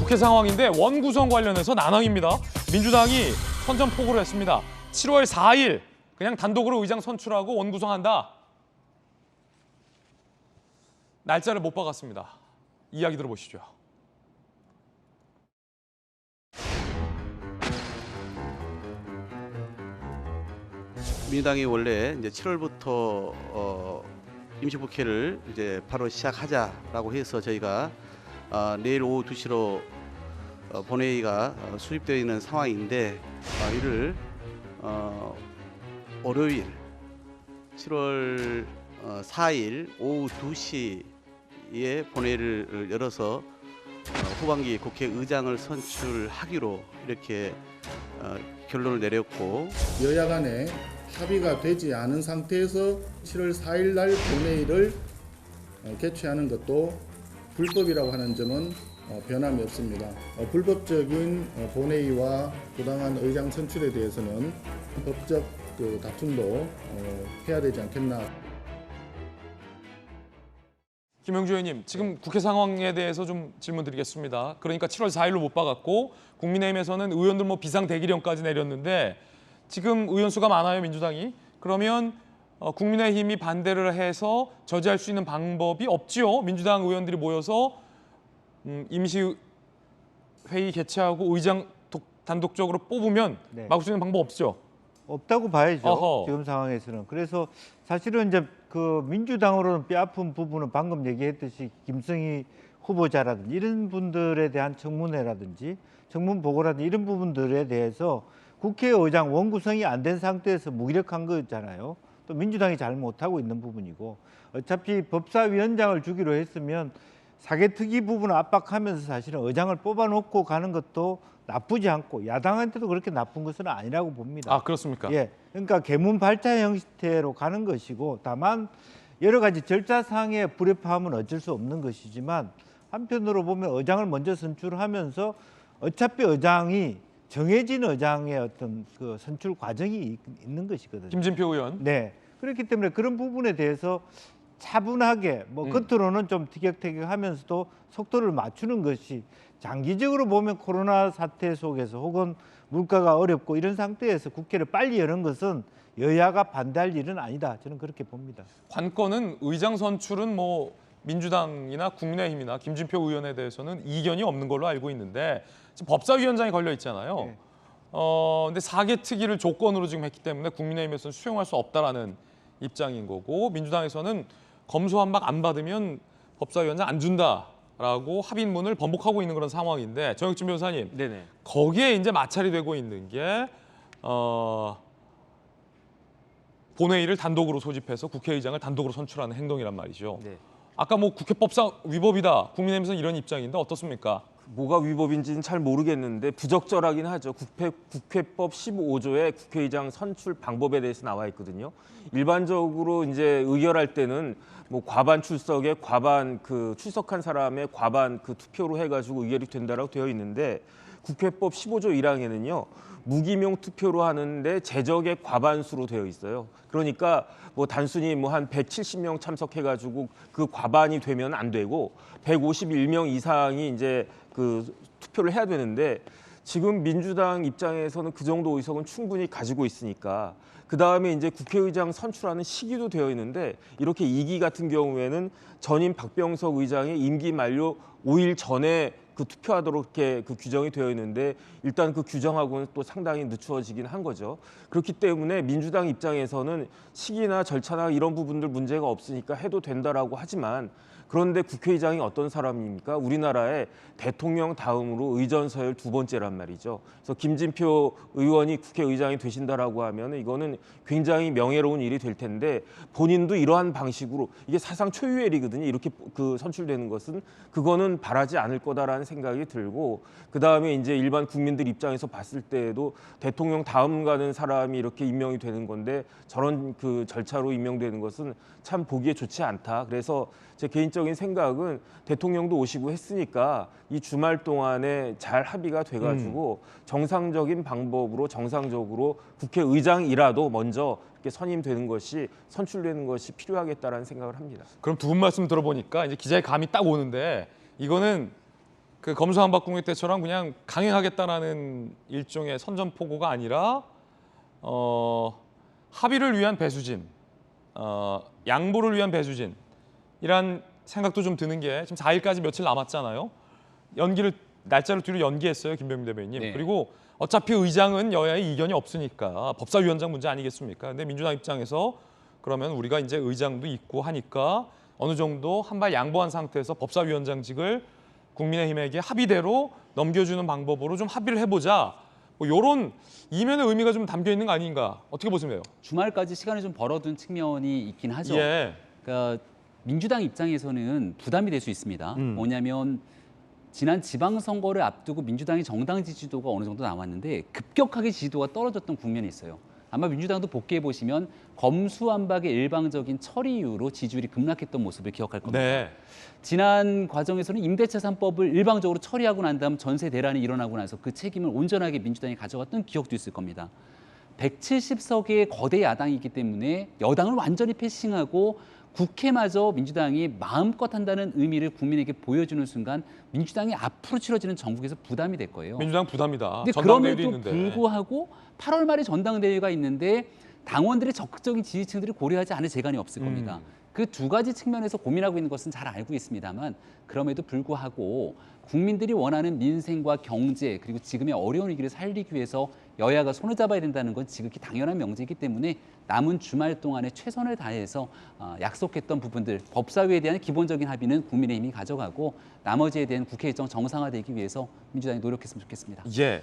국회 상황인데 원구성 관련해서 난항입니다. 민주당이 선전포고를 했습니다. 7월 4일 그냥 단독으로 의장 선출하고 원구성한다. 날짜를 못 박았습니다. 이야기 들어보시죠. 민주당이 원래 이제 7월부터 임시국회를 이제 바로 시작하자라고 해서 저희가 내일 오후 2시로 본회의가 수립되어 있는 상황인데 이를 월요일 7월 4일 오후 2시에 본회의를 열어서 후반기 국회의장을 선출하기로 이렇게 결론을 내렸고, 여야 간에 합의가 되지 않은 상태에서 7월 4일 날 본회의를 개최하는 것도 불법이라고 하는 점은 변함이 없습니다. 불법적인 본회의와 부당한 의장 선출에 대해서는 법적 다툼도 해야 되지 않겠나. 김영주 의원님, 지금 국회 상황에 대해서 좀 질문 드리겠습니다. 그러니까 7월 4일로 못 박았고 국민의힘에서는 의원들 비상대기령까지 내렸는데 지금 의원 수가 많아요, 민주당이. 그러면 국민의힘이 반대를 해서 저지할 수 있는 방법이 없지요. 민주당 의원들이 모여서 임시회의 개최하고 의장 단독적으로 뽑으면 막을 수 있는 방법 없죠. 없다고 봐야죠. 어허. 지금 상황에서는. 그래서 사실은 이제 그 민주당으로는 뼈아픈 부분은 방금 얘기했듯이 김성희 후보자라든지 이런 분들에 대한 청문회라든지 청문 보고라든지 이런 부분들에 대해서 국회의장 원구성이 안 된 상태에서 무기력한 거잖아요. 또 민주당이 잘 못하고 있는 부분이고, 어차피 법사위원장을 주기로 했으면 사개특위 부분을 압박하면서 사실은 의장을 뽑아놓고 가는 것도 나쁘지 않고 야당한테도 그렇게 나쁜 것은 아니라고 봅니다. 아, 그렇습니까? 예, 그러니까 개문 발차 형태로 가는 것이고, 다만 여러 가지 절차상의 불협화음은 어쩔 수 없는 것이지만 한편으로 보면 의장을 먼저 선출하면서 어차피 의장이 정해진 의장의 어떤 그 선출 과정이 있는 것이거든요. 김진표 의원. 네, 그렇기 때문에 그런 부분에 대해서 차분하게 겉으로는 좀 티격태격하면서도 속도를 맞추는 것이 장기적으로 보면 코로나 사태 속에서 혹은 물가가 어렵고 이런 상태에서 국회를 빨리 여는 것은 여야가 반대할 일은 아니다. 저는 그렇게 봅니다. 관건은 의장 선출은 민주당이나 국민의힘이나 김진표 의원에 대해서는 이견이 없는 걸로 알고 있는데 지금 법사위원장이 걸려 있잖아요. 네. 근데 사개특위를 조건으로 지금 했기 때문에 국민의힘에서는 수용할 수 없다라는 입장인 거고, 민주당에서는 검수 한박 안 받으면 법사위원장 안 준다라고 합의문을 번복하고 있는 그런 상황인데, 정혁진 변호사님, 네네. 거기에 이제 마찰이 되고 있는 게 본회의를 단독으로 소집해서 국회의장을 단독으로 선출하는 행동이란 말이죠. 네. 아까 국회법상 위법이다. 국민의힘에서는 이런 입장인데 어떻습니까? 뭐가 위법인지는 잘 모르겠는데 부적절하긴 하죠. 국회법 15조에 국회의장 선출 방법에 대해서 나와 있거든요. 일반적으로 이제 의결할 때는 과반 출석에 과반 출석한 사람의 과반 투표로 해가지고 의결이 된다라고 되어 있는데, 국회법 15조 1항에는요. 무기명 투표로 하는데 제적의 과반수로 되어 있어요. 그러니까 단순히 한 170명 참석해가지고 그 과반이 되면 안 되고 151명 이상이 이제 투표를 해야 되는데, 지금 민주당 입장에서는 그 정도 의석은 충분히 가지고 있으니까 그 다음에 이제 국회의장 선출하는 시기도 되어 있는데, 이렇게 2기 같은 경우에는 전임 박병석 의장의 임기 만료 5일 전에 투표하도록 이렇게 규정이 되어 있는데, 일단 그 규정하고는 또 상당히 늦추어지긴 한 거죠. 그렇기 때문에 민주당 입장에서는 시기나 절차나 이런 부분들 문제가 없으니까 해도 된다라고 하지만, 그런데 국회의장이 어떤 사람입니까? 우리나라의 대통령 다음으로 의전서열 2번째란 말이죠. 그래서 김진표 의원이 국회의장이 되신다라고 하면 이거는 굉장히 명예로운 일이 될 텐데, 본인도 이러한 방식으로, 이게 사상 초유의 일이거든요. 이렇게 선출되는 것은 그거는 바라지 않을 거다라는 생각이 들고, 그 다음에 이제 일반 국민들 입장에서 봤을 때에도 대통령 다음 가는 사람이 이렇게 임명이 되는 건데 저런 절차로 임명되는 것은 참 보기에 좋지 않다. 그래서 제 개인적인 생각은 대통령도 오시고 했으니까 이 주말 동안에 잘 합의가 돼가지고 정상적인 방법으로 정상적으로 국회의장이라도 먼저 이렇게 선임되는 것이, 선출되는 것이 필요하겠다라는 생각을 합니다. 그럼 두 분 말씀 들어보니까 이제 기자의 감이 딱 오는데, 이거는 그 검수완박국회 때처럼 그냥 강행하겠다라는 일종의 선전포고가 아니라 합의를 위한 배수진, 양보를 위한 배수진 이란 생각도 좀 드는 게 지금 4일까지 며칠 남았잖아요. 날짜를 뒤로 연기했어요, 김병민 대변인님. 네. 그리고 어차피 의장은 여야의 이견이 없으니까 법사위원장 문제 아니겠습니까? 근데 민주당 입장에서 그러면 우리가 이제 의장도 있고 하니까 어느 정도 한 발 양보한 상태에서 법사위원장직을 국민의힘에게 합의대로 넘겨주는 방법으로 좀 합의를 해보자. 뭐 이런 이면의 의미가 좀 담겨 있는 거 아닌가? 어떻게 보세요? 주말까지 시간을 좀 벌어둔 측면이 있긴 하죠. 예. 그러니까 민주당 입장에서는 부담이 될 수 있습니다. 뭐냐면 지난 지방선거를 앞두고 민주당의 정당 지지도가 어느 정도 나왔는데 급격하게 지지도가 떨어졌던 국면이 있어요. 아마 민주당도 복귀해 보시면 검수완박의 일방적인 처리 이후로 지지율이 급락했던 모습을 기억할 겁니다. 네. 지난 과정에서는 임대차 3법을 일방적으로 처리하고 난 다음 전세 대란이 일어나고 나서 그 책임을 온전하게 민주당이 가져갔던 기억도 있을 겁니다. 170석의 거대 야당이기 때문에 여당을 완전히 패싱하고 국회마저 민주당이 마음껏 한다는 의미를 국민에게 보여주는 순간 민주당이 앞으로 치러지는 전국에서 부담이 될 거예요. 민주당 부담이다. 근데 전당대회도 그럼에도 있는데. 불구하고 8월 말에 전당대회가 있는데 당원들의 적극적인 지지층들이 고려하지 않을 재간이 없을 겁니다. 그 두 가지 측면에서 고민하고 있는 것은 잘 알고 있습니다만 그럼에도 불구하고 국민들이 원하는 민생과 경제 그리고 지금의 어려운 위기를 살리기 위해서 여야가 손을 잡아야 된다는 건 지극히 당연한 명제이기 때문에 남은 주말 동안에 최선을 다해서 약속했던 부분들 법사위에 대한 기본적인 합의는 국민의힘이 가져가고 나머지에 대한 국회 일정 정상화되기 위해서 민주당이 노력했으면 좋겠습니다. 예.